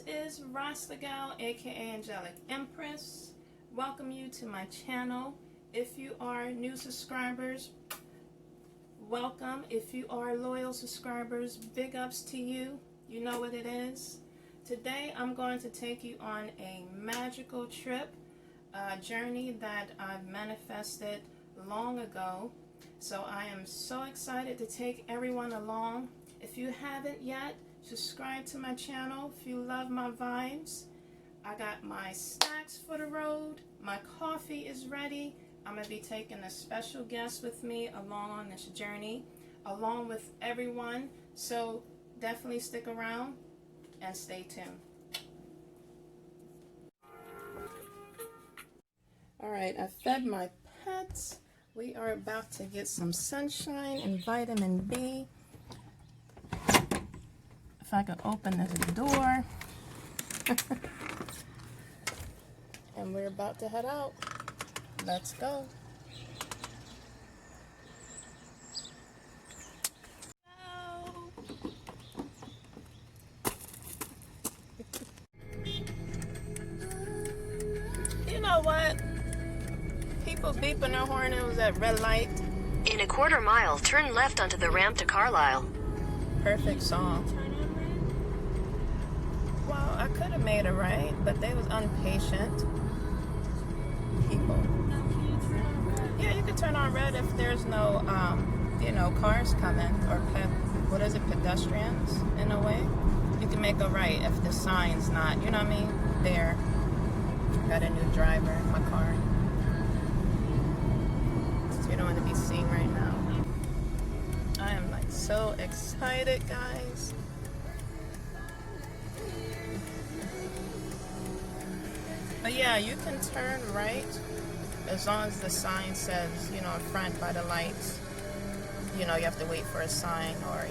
is Rastagal, aka Angelic Empress. Welcome you to my channel. If you are new subscribers, welcome. If you are loyal subscribers, big ups to you. You know what it is. Today I'm going to take you on a magical trip, a journey that I've manifested long ago. So I am so excited to take everyone along. If you haven't yet, subscribe to my channel if you love my vibes. I got my snacks for the road. My coffee is ready. I'm going to be taking a special guest with me along on this journey, along with everyone. So definitely stick around and stay tuned. Alright, I fed my pets. We are about to get some sunshine and vitamin B. If I could open this door. And we're about to head out. Let's go. Hello. You know what? People beeping their horn. It was at red light. In a quarter mile, turn left onto the ramp to Carlisle. Perfect song. Well, I could have made it right, but they was impatient people. Yeah, you could turn on red if there's no, cars coming, or pedestrians in a way. You can make a right if the sign's not, you know what I mean, there. Got a new driver in my car. So you don't want to be seen right now. I am like so excited, guys. But yeah, you can turn right as long as the sign says, front by the lights. You have to wait for a sign, or,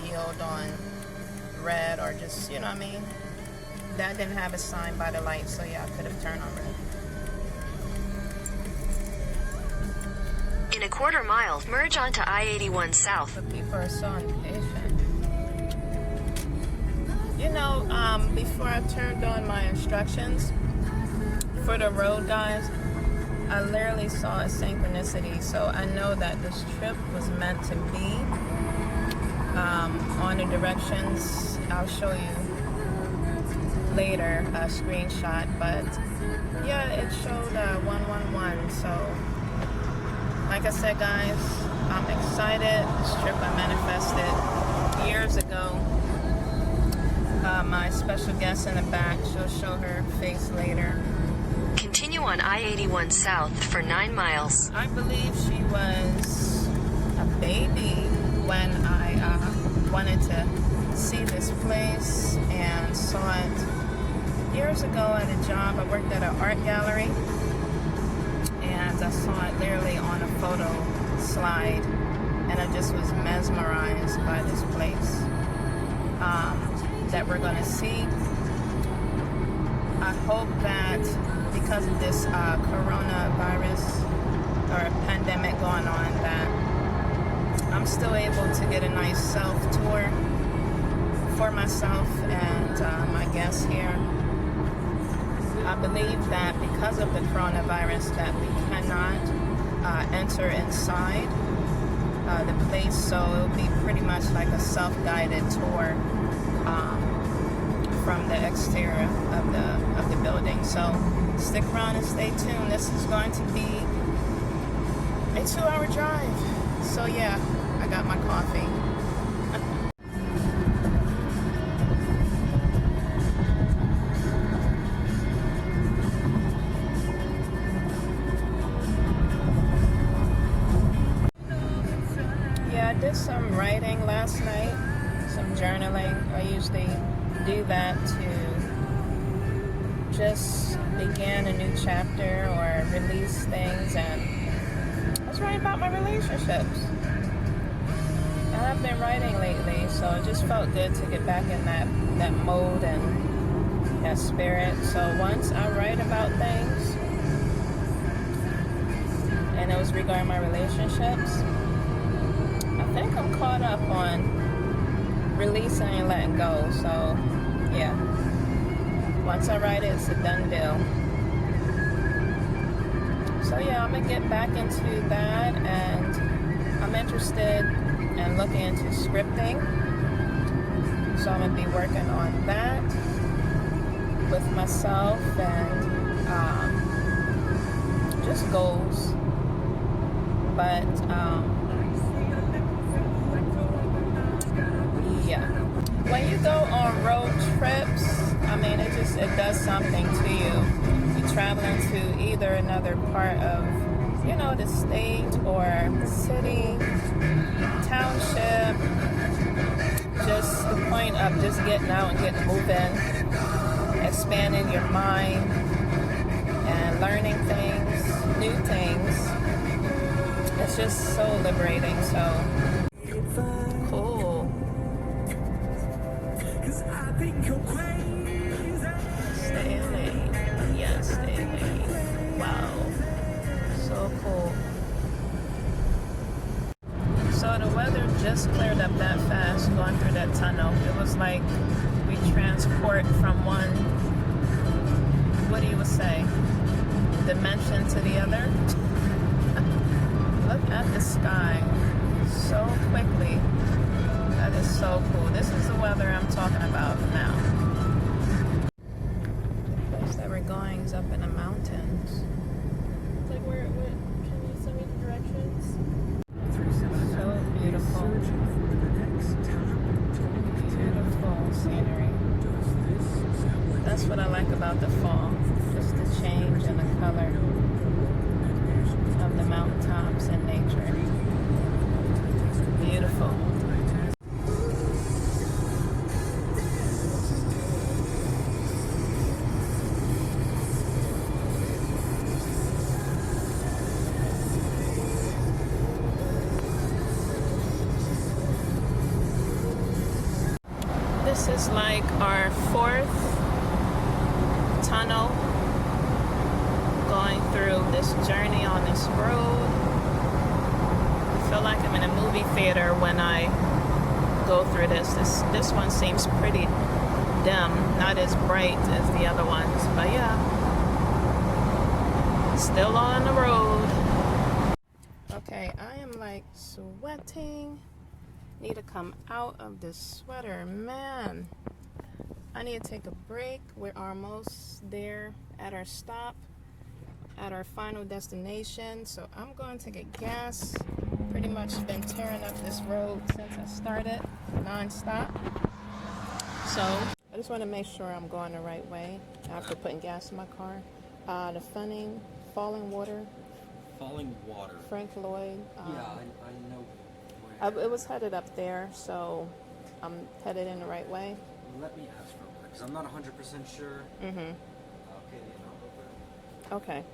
yield on red, or just, you know what I mean? That didn't have a sign by the lights, so yeah, I could have turned on red. In a quarter mile, merge onto I-81 South. But people are so impatient. Before I turned on my instructions for the road, guys, I literally saw a synchronicity, so I know that this trip was meant to be. On the directions, I'll show you later a screenshot, but yeah, it showed 111. So like I said, guys, I'm excited. This trip I manifested years ago. My special guest in the back, she'll show her face later. Continue on I-81 South for 9 miles. I believe she was a baby when I wanted to see this place and saw it years ago at a job. I worked at an art gallery, and I saw it literally on a photo slide, and I just was mesmerized by this place that we're going to see. I hope that because of this coronavirus or pandemic going on, that I'm still able to get a nice self-tour for myself and my guests here. I believe that because of the coronavirus that we cannot enter inside the place, so it'll be pretty much like a self-guided tour from the exterior of the building. So stick around and stay tuned. This is going to be a 2-hour drive. So yeah, I got my coffee. Yeah, I did some writing last night, some journaling. I usually do that to just begin a new chapter or release things, and I was writing about my relationships. I've been writing lately, so it just felt good to get back in that mode and that spirit. So once I write about things, and it was regarding my relationships, I think I'm caught up on releasing and letting go. So yeah, Once I ride it, it's a done deal. So yeah, I'm gonna get back into that, and I'm interested in looking into scripting. So I'm gonna be working on that with myself, and just goals. But yeah, when you go on road trips, I mean, it does something to you. You're traveling to either another part of, the state or city, township. Just the point of just getting out and getting moving, expanding your mind, and learning things, new things. It's just so liberating. So cool. Stay late. Yes, stay late. Wow. So cool. So the weather just cleared up that fast going through that tunnel. It was like we transport from one, what do you say, dimension to the other. Look at the sky so quickly. That is so cool. This is the weather I'm talking about now. The place that we're going is up in the mountains. It's like where can you send me the directions? So beautiful. Beautiful scenery. That's what I like about the fall. Just the change in the color of the mountaintops and nature. Beautiful. This is like our fourth tunnel going through this journey on this road. I feel like I'm in a movie theater when I go through this. This one seems pretty dim, not as bright as the other ones, but yeah, still on the road. Okay, I am like sweating. Need to come out of this sweater, man. I need to take a break. We're almost there at our stop, at our final destination. So I'm going to get gas. Pretty much been tearing up this road since I started, non-stop. So I just want to make sure I'm going the right way after putting gas in my car. The Falling Water. Frank Lloyd. I know. It was headed up there, so I'm headed in the right way. Let me ask real quick, because I'm not 100% sure. Mm-hmm. Okay, Okay.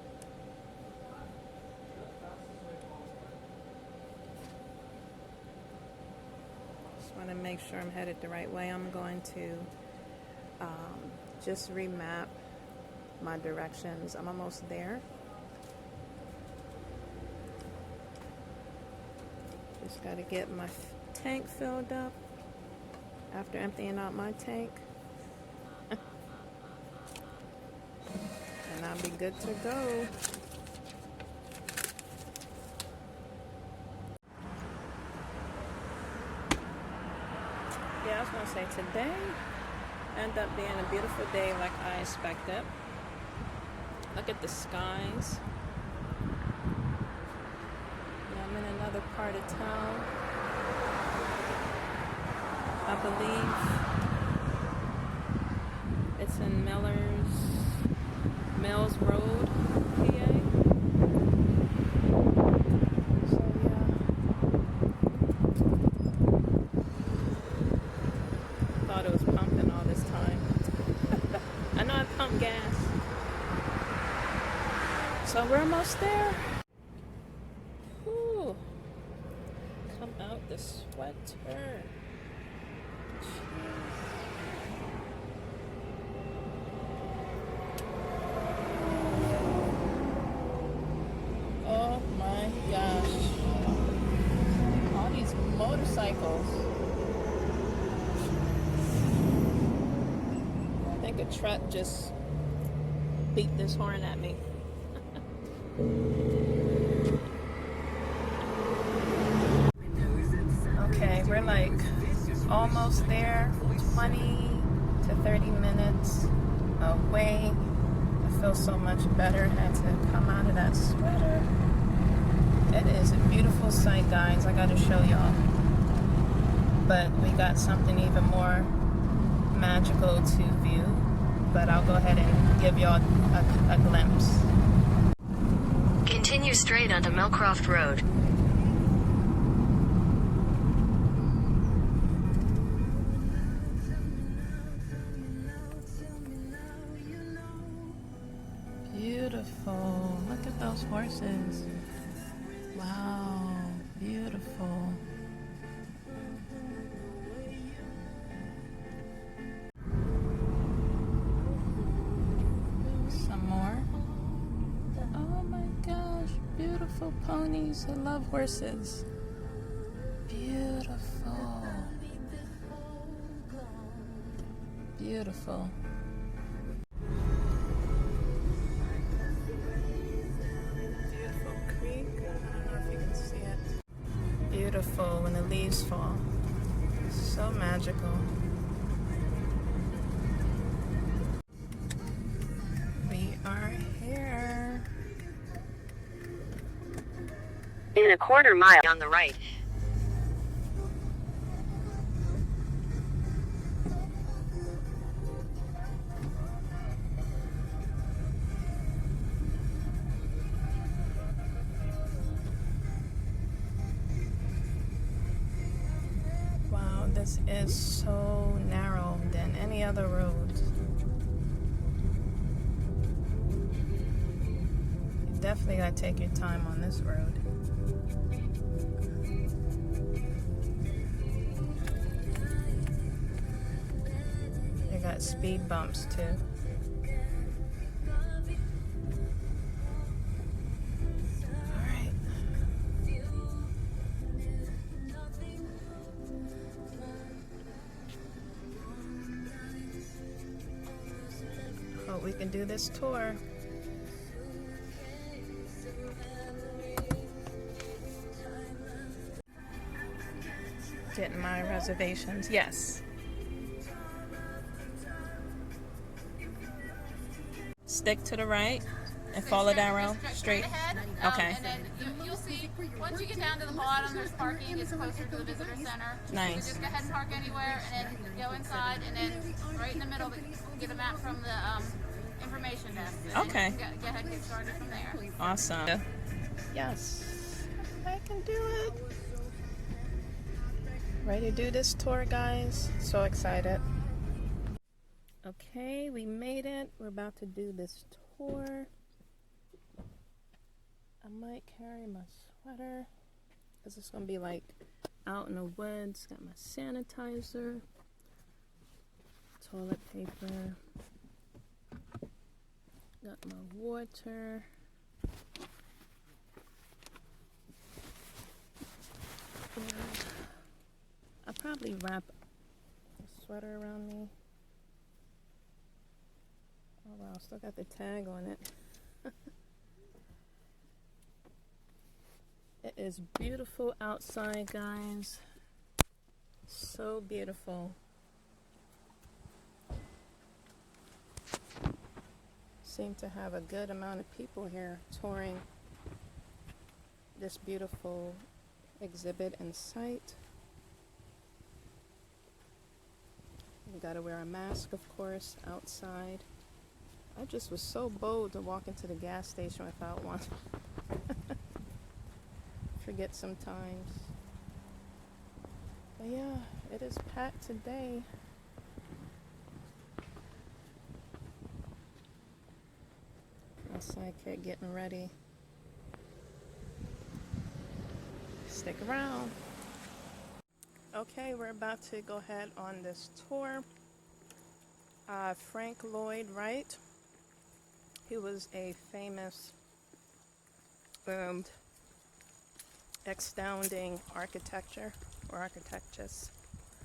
Just want to make sure I'm headed the right way. I'm going to just remap my directions. I'm almost there. Just got to get my tank filled up after emptying out my tank. And I'll be good to go. Yeah, I was going to say today ended up being a beautiful day like I expected. Look at the skies. I'm in another part of town, I believe. It's in Mills Road, PA. So yeah. Thought it was pumping all this time. I know I pumped gas. So we're almost there. The sweater. Oh my gosh. All these motorcycles. I think a truck just beat this horn at me. Okay, we're like almost there, 20 to 30 minutes away. I feel so much better. Had to come out of that sweater. It is a beautiful sight, guys. I gotta show y'all. But we got something even more magical to view. But I'll go ahead and give y'all a glimpse. Continue straight onto Melcroft Road. Beautiful. Look at those horses. Wow, beautiful. Some more. Oh my gosh, beautiful ponies. I love horses. Beautiful. Beautiful. Beautiful creek. I don't know if you can see it. Beautiful when the leaves fall. So magical. We are here. In a quarter mile on the right. Wow, this is so narrow than any other road. You definitely gotta take your time on this road. They got speed bumps too. Alright. Hope we can do this tour. Getting my reservations. Yes. Stick to the right and follow that road straight. Ahead, Okay. And then you'll see, once you get down to the bottom, there's parking. It's closer to the visitor center. Nice. So just go ahead and park anywhere, and then go inside, and then right in the middle, get a map from the information desk. And Okay. Go ahead and get started from there. Awesome. Yes. I can do it. Ready to do this tour, guys? So excited. Okay, we made it. We're about to do this tour. I might carry my sweater because it's going to be like out in the woods. Got my sanitizer, toilet paper, got my water. I'll probably wrap a sweater around me. Oh wow, still got the tag on it. It is beautiful outside, guys. So beautiful. Seem to have a good amount of people here touring this beautiful exhibit and site. You gotta wear a mask, of course, outside. I just was so bold to walk into the gas station without one. Forget sometimes. But yeah, it is packed today. My sidekick getting ready. Stick around. Okay, we're about to go ahead on this tour. Frank Lloyd Wright. He was a famous astounding architecture or architectist.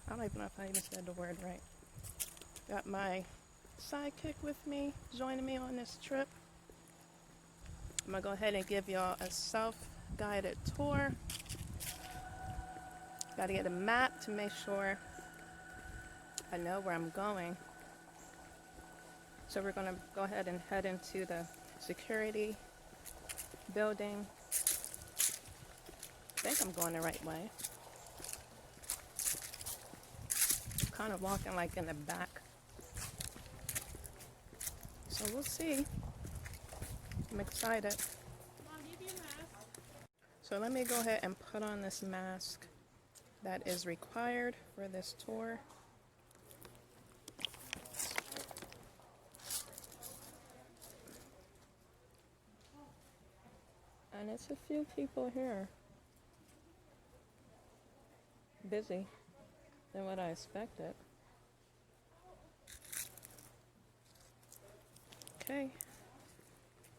I don't even know if I even said the word right. Got my sidekick with me, joining me on this trip. I'm gonna go ahead and give y'all a self-guided tour. Gotta get a map to make sure I know where I'm going. So we're gonna go ahead and head into the security building. I think I'm going the right way. I'm kind of walking like in the back. So we'll see. I'm excited. So let me go ahead and put on this mask that is required for this tour. And it's a few people here. Busy than what I expected. Okay,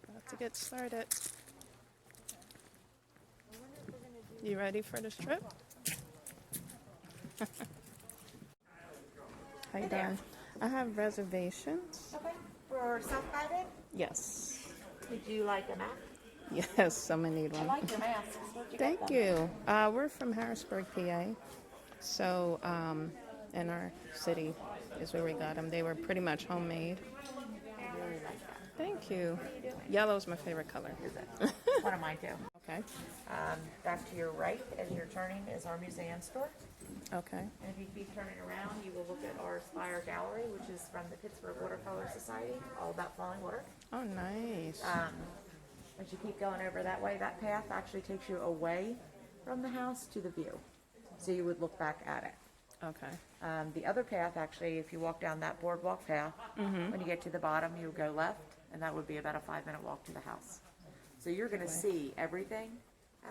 about to get started. You ready for this trip? How you doing? I have reservations. Okay. For self-guided, Yes. would you like a map? Yes, I'm gonna need I one. like your masks. Where'd you Thank get them? you. We're from Harrisburg, PA. So, in our city is where we got them. They were pretty much homemade. I really like that. Thank you. Yellow's my favorite color. Is it? One of mine too. Okay. Back to your right as you're turning is our museum store. Okay. And if you keep turning around, you will look at our Spire Gallery, which is from the Pittsburgh Watercolor Society, all about falling water. Oh, nice. As you keep going over that way, that path actually takes you away from the house to the view. So you would look back at it. Okay. The other path, actually, if you walk down that boardwalk path, when you get to the bottom, you'll go left, and that would be about a 5-minute walk to the house. So you're going to see everything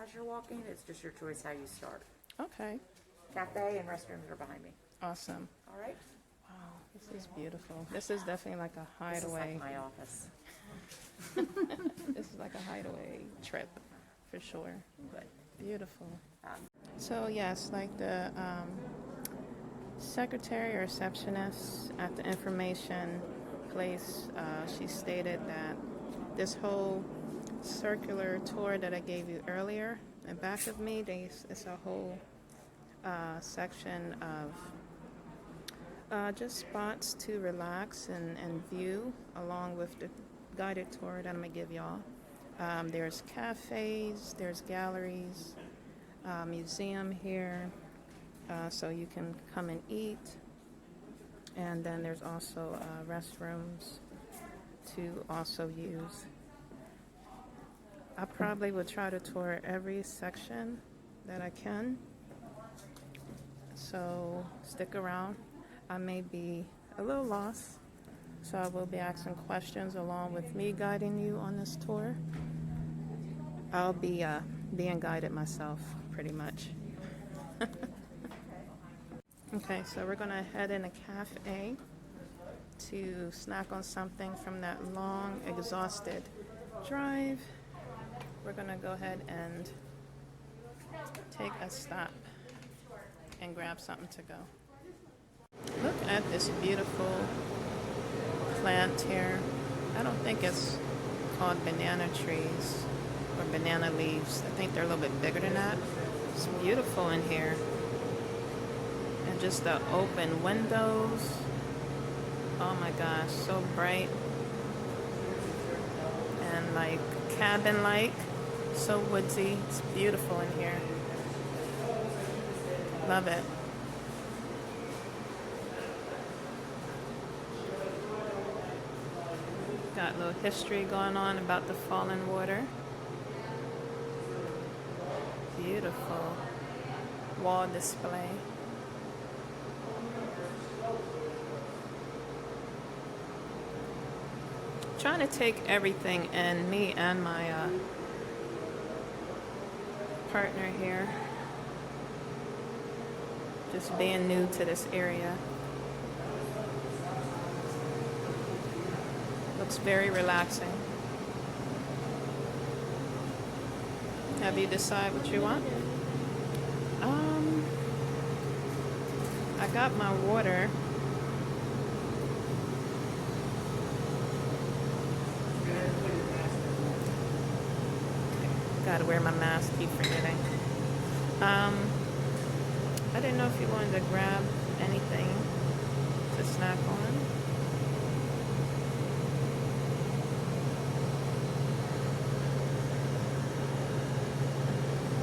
as you're walking. It's just your choice how you start. Okay. Cafe and restrooms are behind me. Awesome. All right? Wow, this is beautiful. This is definitely like a This is hideaway. like my office. This is like a hideaway trip, for sure. Good. Beautiful. Um, So yes, like the secretary or receptionist at the information place, she stated that this whole circular tour that I gave you earlier, in back of me, it's a whole section of just spots to relax and view, along with the guided tour that I'm gonna give y'all. There's cafes, there's galleries, museum here, so you can come and eat. And then there's also restrooms to also use. I probably would try to tour every section that I can. So stick around. I may be a little lost, so I will be asking questions along with me guiding you on this tour. I'll be being guided myself, pretty much. Okay, so we're gonna head in a cafe to snack on something from that long, exhausted drive. We're gonna go ahead and take a stop and grab something to go. Look at this beautiful plant here. I don't think it's called banana trees or banana leaves. I think they're a little bit bigger than that. It's beautiful in here. And just the open windows. Oh my gosh, so bright. And like cabin-like, so woodsy. It's beautiful in here. Love it. Got a little history going on about the falling water. Beautiful wall display. Trying to take everything in, me and my partner here. Just being new to this area. Looks very relaxing. Have you decided what you want? I got my water. Gotta wear my mask, keep forgetting. I didn't know if you wanted to grab anything to snack on.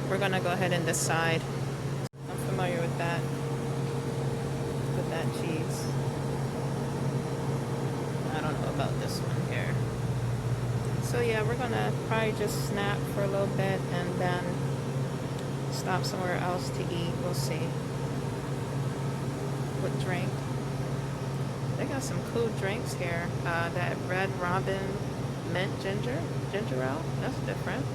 We're gonna go ahead and decide. I'm familiar with that cheese. I don't know about this one here. So yeah, we're gonna probably just snap for a little bit and then stop somewhere else to eat. We'll see. What drink? They got some cool drinks here. That Red Robin mint ginger ale. That's different.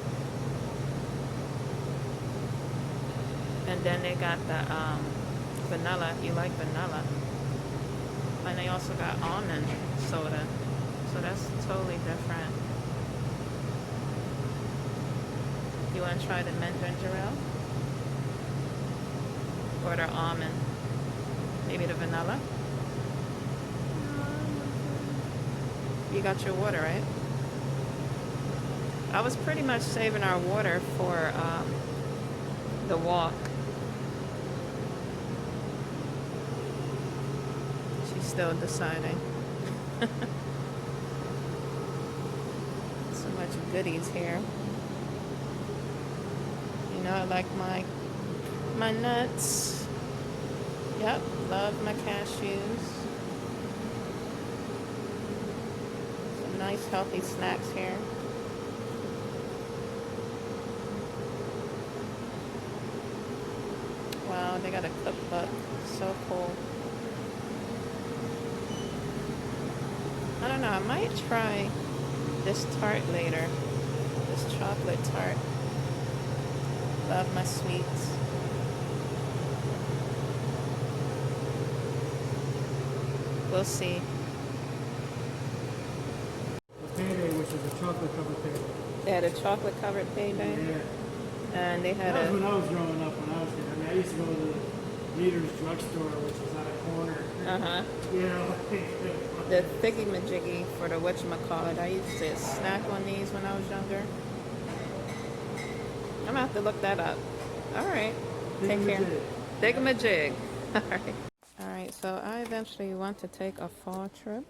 And then they got the vanilla. You like vanilla? And they also got almond soda. So that's totally different. You want to try the mint ginger ale? Or the almond? Maybe the vanilla? You got your water, right? I was pretty much saving our water for the walk. She's still deciding. So much goodies here. You know, I like my nuts. Yep, love my cashews. Some nice healthy snacks here. Wow, they got a cookbook. So cool. I don't know, I might try this tart later. This chocolate tart. Love my sweets. We'll see. The payday, which is a chocolate covered payday. They had a chocolate covered payday. Yeah. And they had That was a... when I was growing up, when I was there. I mean, I used to go to the Leader's drugstore, which was on a corner. Uh-huh. You know, The thingy-majiggy for the whatchamacallit. I used to snack on these when I was younger. I'm gonna have to look that up. Alright. Take care. Thingamajig. Alright. Alright, so I eventually want to take a fall trip.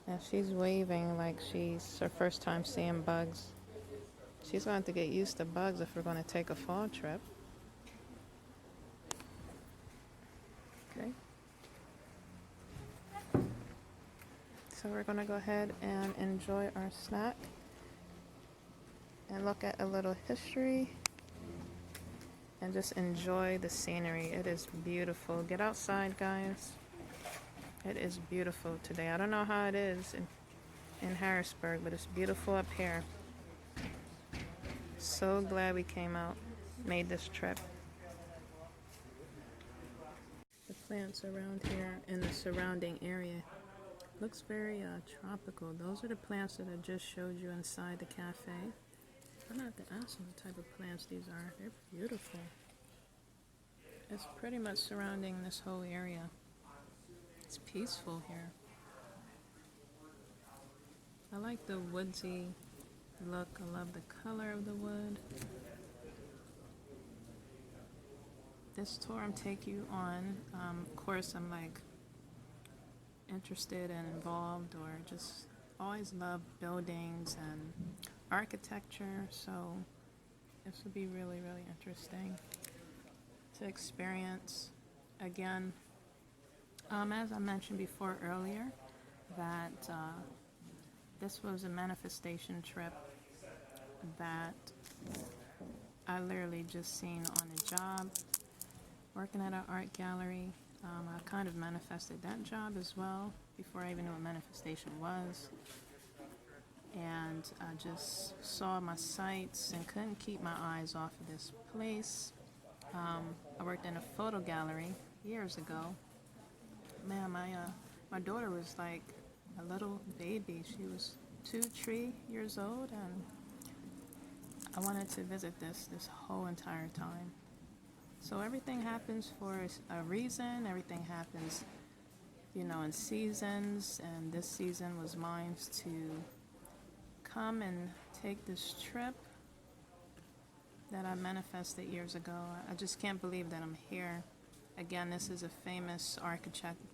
And she's waving like she's her first time seeing bugs. She's going to get used to bugs if we're going to take a fall trip. Okay. So we're going to go ahead and enjoy our snack and look at a little history and just enjoy the scenery. It is beautiful. Get outside, guys. It is beautiful today. I don't know how it is in Harrisburg, but it's beautiful up here. So glad we came out, made this trip. The plants around here in the surrounding area looks very tropical. Those are the plants that I just showed you inside the cafe. I'm gonna have to ask them what type of plants these are. They're beautiful. It's pretty much surrounding this whole area. It's peaceful here. I like the woodsy look. I love the color of the wood. This tour I'm taking you on, of course I'm like interested and involved, or just always love buildings and architecture, so this would be really, really interesting to experience. Again, as I mentioned before earlier, that this was a manifestation trip that I literally just seen on a job, working at an art gallery. I kind of manifested that job as well before I even knew what manifestation was. And I just saw my sights and couldn't keep my eyes off of this place. I worked in a photo gallery years ago. Man, my daughter was like a little baby. She was 2-3 years old, and I wanted to visit this whole entire time. So everything happens for a reason. Everything happens, you know, in seasons, and this season was mine to come and take this trip that I manifested years ago. I just can't believe that I'm here. Again, this is a famous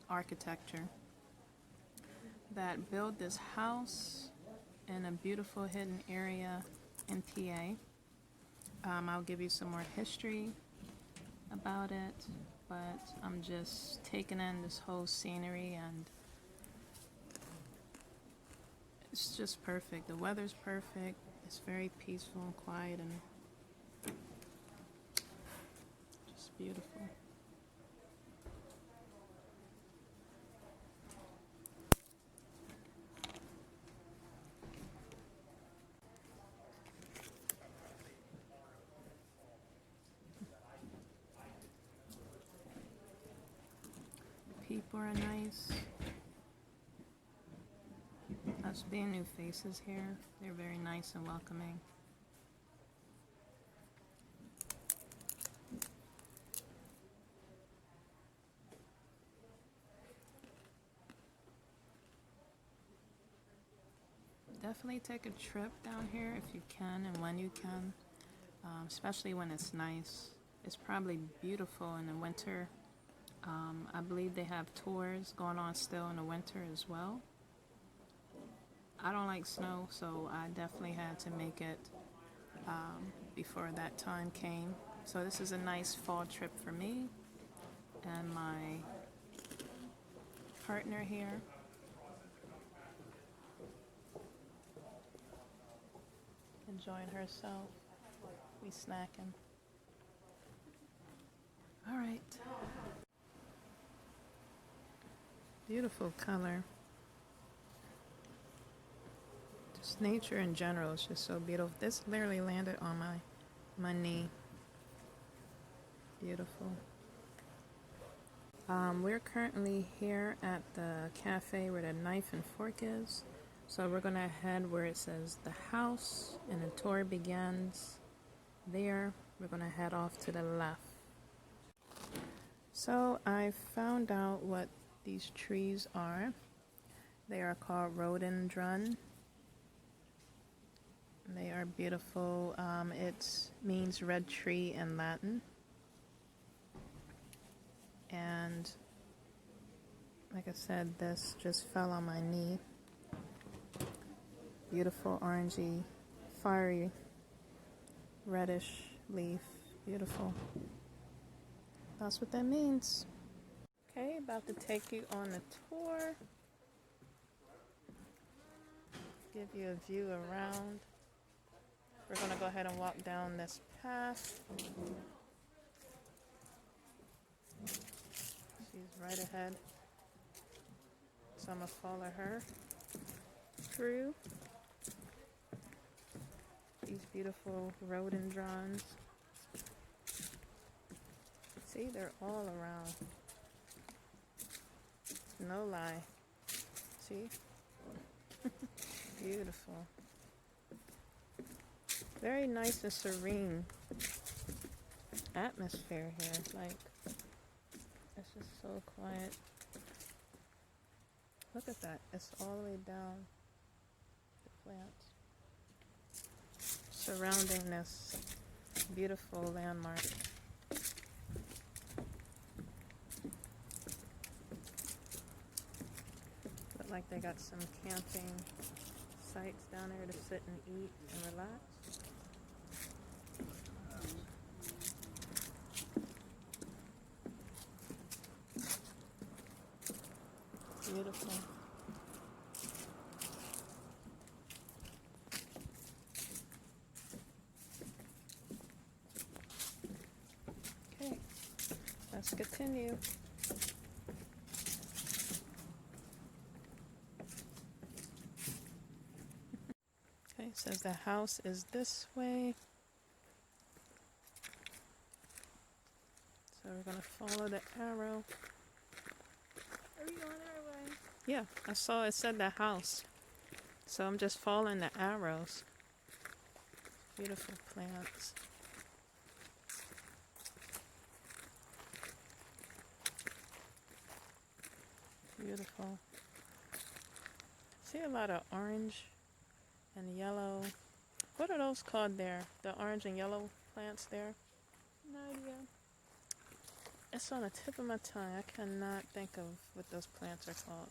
architecture that built this house in a beautiful hidden area in PA. I'll give you some more history about it, but I'm just taking in this whole scenery, and it's just perfect. The weather's perfect. It's very peaceful and quiet and just beautiful. People are nice. Us being new faces here, they're very nice and welcoming. Definitely take a trip down here if you can and when you can, especially when it's nice. It's probably beautiful in the winter. I believe they have tours going on still in the winter as well. I don't like snow, so I definitely had to make it before that time came. So this is a nice fall trip for me and my partner here. Enjoying herself. We snacking. All right. Beautiful color. Just nature in general is just so beautiful. This literally landed on my knee. Beautiful. We're currently here at the cafe where the knife and fork is. So we're gonna head where it says the house and the tour begins there. We're gonna head off to the left. So I found out what these trees are. They are called rhododendron. They are beautiful. It means red tree in Latin. And like I said, this just fell on my knee. Beautiful orangey, fiery, reddish leaf. Beautiful. That's what that means. Okay, about to take you on the tour. Give you a view around. We're going to go ahead and walk down this path. She's right ahead. So I'm going to follow her through these beautiful rhododendrons. See, they're all around. No lie. See? Beautiful. Very nice and serene atmosphere here. Like, it's just so quiet. Look at that. It's all the way down the plants. Surrounding this beautiful landmark. Look like they got some camping sites down there to sit and eat and relax. Beautiful. Okay, let's continue. Okay, it says the house is this way. So we're going to follow the arrow. Are we going our way? Yeah, I saw it said the house. So I'm just following the arrows. Beautiful plants. Beautiful. See a lot of orange and yellow. What are those called there? The orange and yellow plants there? No idea. It's on the tip of my tongue. I cannot think of what those plants are called.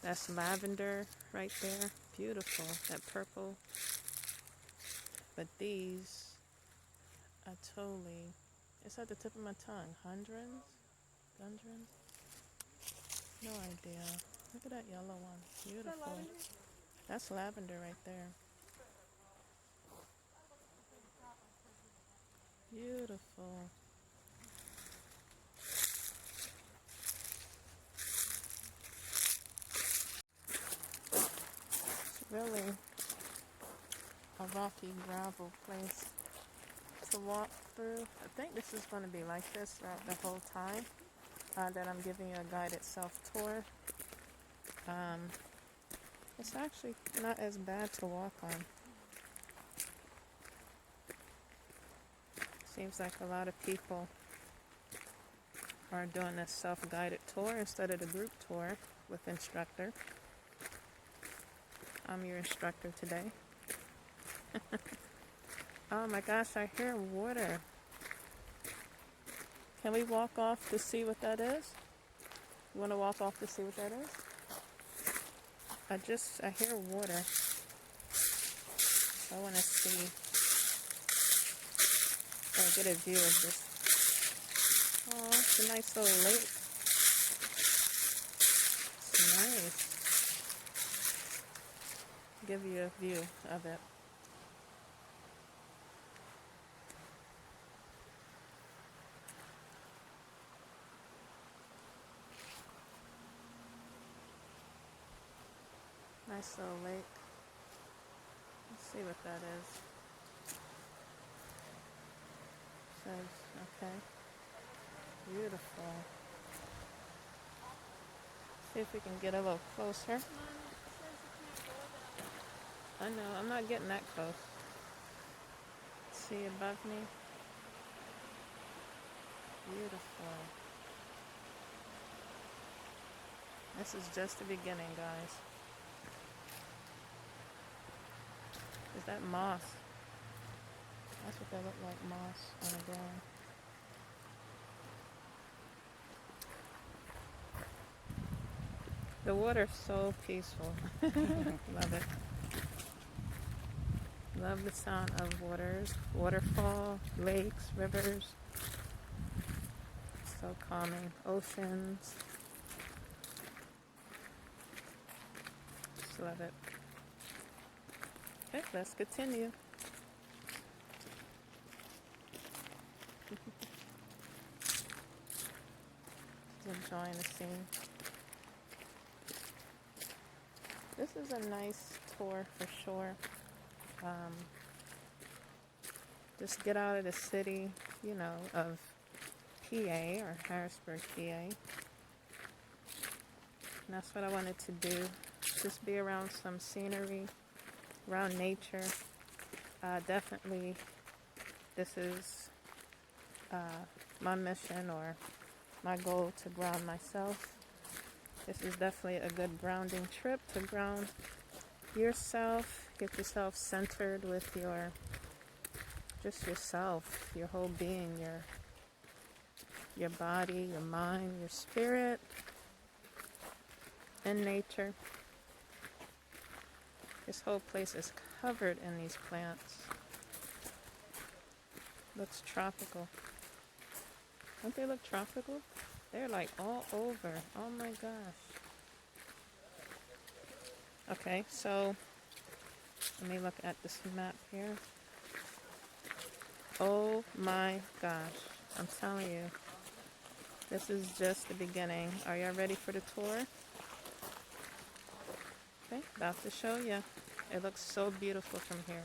That's lavender right there. Beautiful. That purple. But these are totally, it's at the tip of my tongue. Hundreds? Gundrens? No idea. Look at that yellow one. Beautiful. That's lavender right there. Beautiful. It's really a rocky gravel place to walk through. I think this is going to be like this throughout the whole time that I'm giving you a guided self-tour. It's actually not as bad to walk on. Seems like a lot of people are doing this self-guided tour instead of the group tour with instructor. I'm your instructor today. Oh my gosh, I hear water. Can we walk off to see what that is? You want to walk off to see what that is? I hear water. I want to see. I'll get a view of this. Oh, it's a nice little lake. It's nice. Give you a view of it. Nice little lake. Let's see what that is. Says, okay. Beautiful. See if we can get a little closer. I know, I'm not getting that close. See above me? Beautiful. This is just the beginning, guys. Is that moss? That's what they look like, moss on the ground. The water's so peaceful. Love it. Love the sound of waters, waterfall, lakes, rivers. So calming. Oceans. Just love it. Okay, let's continue. Enjoying the scene. This is a nice tour for sure. Just get out of the city, you know, of PA or Harrisburg, PA. And that's what I wanted to do. Just be around some scenery, around nature. Definitely, this is my mission or my goal to ground myself. This is definitely a good grounding trip to ground yourself, get yourself centered with just yourself, your whole being, your body, your mind, your spirit, and nature. This whole place is covered in these plants. Looks tropical. Don't they look tropical? They're like all over. Oh my gosh. Okay, so let me look at this map here. Oh my gosh. I'm telling you. This is just the beginning. Are y'all ready for the tour? Okay, about to show you. It looks so beautiful from here.